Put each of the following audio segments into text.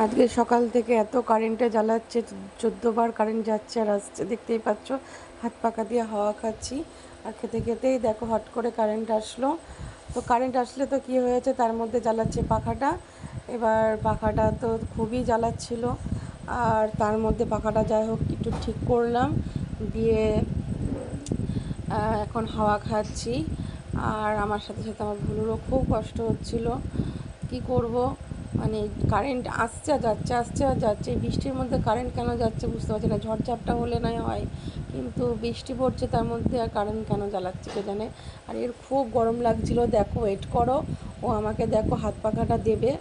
আজকে সকাল থেকে এত কারেন্টে জ্বালাচ্ছে, 14 বার কারেন্ট যাচ্ছে আর আসছে, দেখতেই পাচ্ছ। হাত পাকা দিয়ে হাওয়া খাচ্ছি আর খেতে খেতেই দেখো হট করে কারেন্ট আসলো। তো কারেন্ট আসলে তো কী হয়েছে, তার মধ্যে জ্বালাচ্ছে পাখাটা। এবার পাখাটা তো খুবই জ্বালাচ্ছিল, আর তার মধ্যে পাখাটা যাই হোক একটু ঠিক করলাম, দিয়ে এখন হাওয়া খাচ্ছি। আর আমার সাথে সাথে আমার ভুলুরও খুব কষ্ট হচ্ছিল। কি করব, মানে কারেন্ট আসছে আর যাচ্ছে, আসছে আর যাচ্ছে। এই বৃষ্টির মধ্যে কারেন্ট কেন যাচ্ছে বুঝতে পারছি না। ঝড়ঝাপটা হলে নয় হয়, কিন্তু বৃষ্টি পড়ছে তার মধ্যে আর কারেন্ট কেন জ্বালাচ্ছে কে জানে। আর এর খুব গরম লাগছিল। দেখো ওয়েট করো, ও আমাকে দেখো হাত পাখাটা দেবে।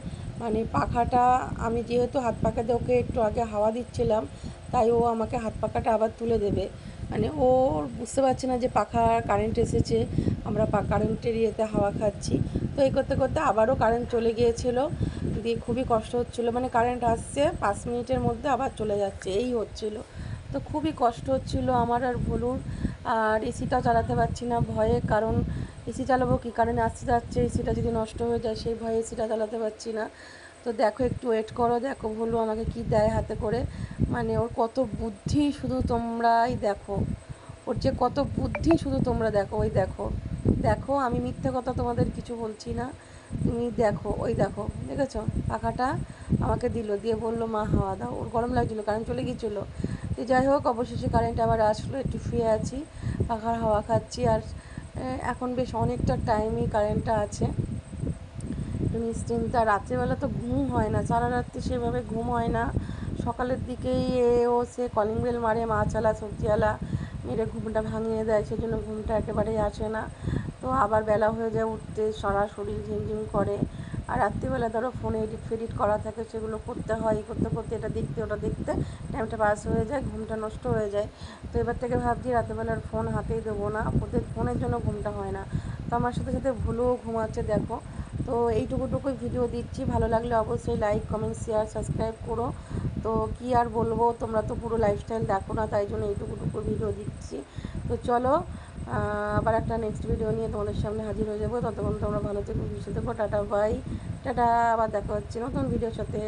মানে পাখাটা আমি যেহেতু হাত পাখা দিয়ে ওকে একটু আগে হাওয়া দিচ্ছিলাম, তাই ও আমাকে হাত পাখাটা আবার তুলে দেবে। মানে ও বুঝতে পারছে না যে পাখা কারেন্ট এসেছে, আমরা কারেন্টের ইয়েতে হাওয়া খাচ্ছি। তো এই করতে করতে আবারও কারেন্ট চলে গিয়েছিল, দিয়ে খুবই কষ্ট হচ্ছিলো। মানে কারেন্ট আসছে 5 মিনিটের মধ্যে আবার চলে যাচ্ছে, এই হচ্ছিল। তো খুবই কষ্ট হচ্ছিল আমার আর ভুলুর। আর এসিটাও চালাতে পারছি না ভয়ে, কারণ এসি চালাবো কি, কারেন্ট আসতে যাচ্ছে, এসিটা যদি নষ্ট হয়ে যায় সেই ভয়ে এসিটা চালাতে পারছি না। তো দেখো একটু ওয়েট করো, দেখো ভুলু আমাকে কি দেয় হাতে করে। মানে ওর কত বুদ্ধি শুধু তোমরাই দেখো, ওর যে কত বুদ্ধি শুধু তোমরা দেখো। ওই দেখো, দেখো আমি মিথ্যে কথা তোমাদের কিছু বলছি না, তুমি দেখো, ওই দেখো, দেখেছো পাখাটা আমাকে দিল, দিয়ে বললো মা হাওয়া দাও। ওর গরম লাগছিলো, কারেন্ট চলে গিয়েছিলো। তো যাই হোক অবশেষে কারেন্ট আবার আসলো, একটু শুয়ে আছি, পাখার হাওয়া খাচ্ছি। আর এখন বেশ অনেকটা টাইমই কারেন্টটা আছে, নিশ্চিন্তা। রাত্রিবেলা তো ঘুম হয় না, সারা রাত্রি সেভাবে ঘুম হয় না। সকালের দিকেই ও সে কলিং বেল মারে, মাছওয়ালা সবজিওয়ালা, মেরে ঘুমটা ভাঙিয়ে দেয়, সেজন্য ঘুমটা একেবারেই আসে না। তো আবার বেলা হয়ে যায় উঠতে, সারা শরীর ঝিমঝিম করে। আর রাত্রিবেলা ধরো ফোনে এডিট ফেডিট করা থাকে, সেগুলো করতে হয়, করতে করতে এটা দেখতে ওটা দেখতে টাইমটা পাস হয়ে যায়, ঘুমটা নষ্ট হয়ে যায়। তো এবার থেকে ভাবছি রাত্রিবেলার ফোন হাতেই দেবো না, ওদের ফোনের জন্য ঘুমটা হয় না। তো আমার সাথে সাথে ভুলুও ঘুমাচ্ছে দেখো। তো এইটুকুটুকুই ভিডিও দিচ্ছি, ভালো লাগলে অবশ্যই লাইক কমেন্ট শেয়ার সাবস্ক্রাইব করো। তো কি আর বলবো, তোমরা তো পুরো লাইফস্টাইল দেখো না, তাই জন্য এইটুকুটুকু ভিডিও দিচ্ছি। তো চলো আবার একটা নেক্সট ভিডিও নিয়ে তোমাদের সামনে হাজির হয়ে যাবো। ততক্ষণ তোমরা ভালো থেকো, সুস্থ থেকো, টাটা বাই। টাটা, আবার দেখা হচ্ছে নতুন ভিডিওর সাথে।